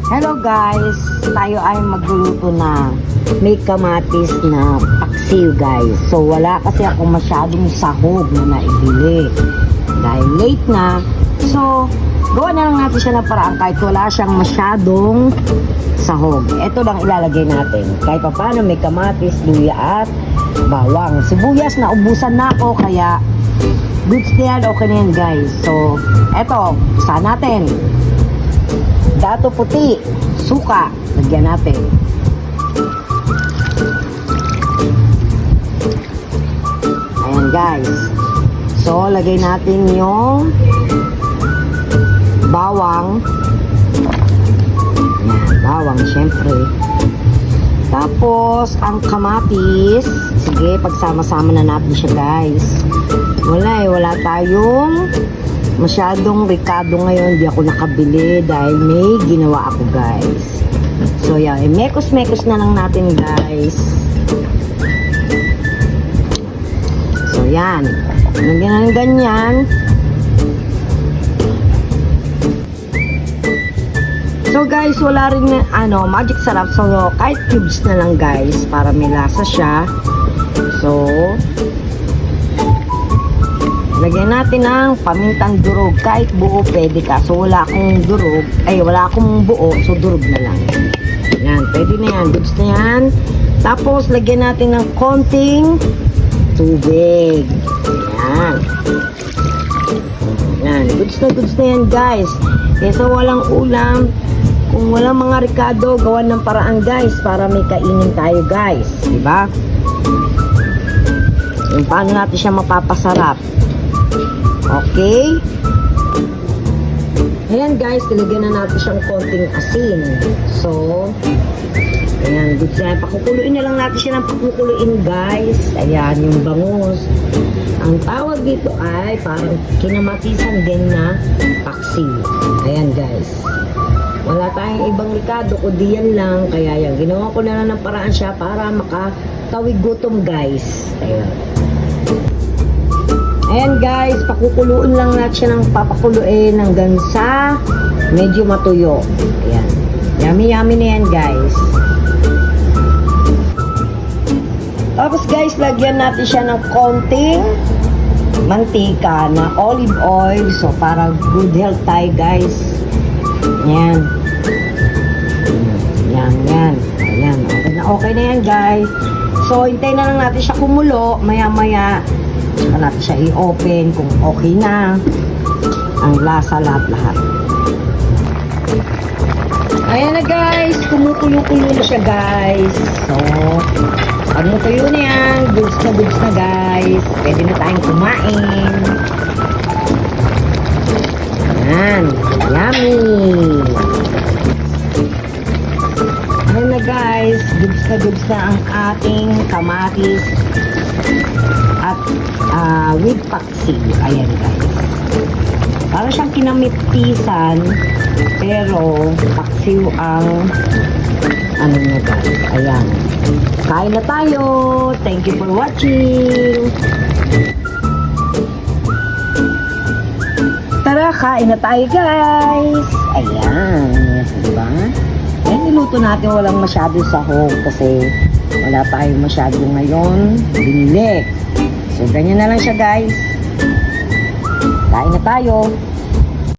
Hello guys, tayo ay magluluto na may kamatis na paksiw guys. So wala kasi ako masyadong sahog na naibili dahil late na. So gawa na lang natin siya ng paraan kahit wala siyang masyadong sahog. Ito lang ilalagay natin. Kahit pa paano may kamatis, luya at bawang. Sibuyas na ubusan na ako kaya goods na yan, okay na yan guys. So eto, saan natin? Dato puti, suka, lagyan natin. Ayan guys. So, lagay natin yung bawang. Ayan, bawang syempre. Tapos, ang kamatis. Sige, pagsama-sama na natin siya guys. Wala tayong masyadong ricado ngayon, di ako nakabili dahil may ginawa ako guys. So yan, mekos-mekos na lang natin guys. So yan, nagyan ng ganyan. So guys, wala rin magic sarap. So kahit cubes na lang guys para may lasa siya. So lagyan natin ng pamintang durog. Kahit buo pwede ka. So wala akong durog. Wala akong buo. So durog na lang. Yan. Pwede na yan. Goods na yan. Tapos lagyan natin ng konting tubig. Yan. Yan. Goods na yan guys. Kesa walang ulam. Kung walang mga ricado, gawan ng paraan guys. Para may kainin tayo guys. Diba? Yung paano natin siya mapapasarap. Okay. Ayan guys, nilagyan na natin siyang konting asin. So, ayan, good na. Pakukuluin na lang natin siya ng pakukuluin guys. Ayan, yung bangus. Ang tawag dito ay parang kinamatisan din na paksiw. Ayan guys. Wala tayong ibang ricado, kundi yan lang. Kaya yan, ginawa ko na lang ng paraan siya para makatawid gutom guys. Ayan. Ayan guys, pakukuluin lang natin siya ng papakuluin hanggang sa medyo matuyo. Ayan. Yummy na yan guys. Tapos guys, lagyan natin siya ng konting mantika na olive oil. So para good health tayo guys. Ayan. Ayan. Ayan. Okay na yan guys. So hintayin na lang natin siya kumulo. Maya saka natin siya i-open kung okay na ang lasa lahat. Ayan na guys, kumukulo-kulo na siya guys. So pag natuyo na yan, goods na guys, pwede na tayong kumain. Ayan, yummy. Ayan na guys, goods na ang ating kamatis at with paksiw. Ayan guys. Parang siyang kinamitisan pero paksiw ang na guys. Ayan. Kain na tayo. Thank you for watching. Tara, kain na tayo guys. Ayan. Diba? Ayan, niluto natin walang masyadong sahog kasi wala tayong masyadong ngayon binili. So, ganyan na lang siya guys. Kain na tayo.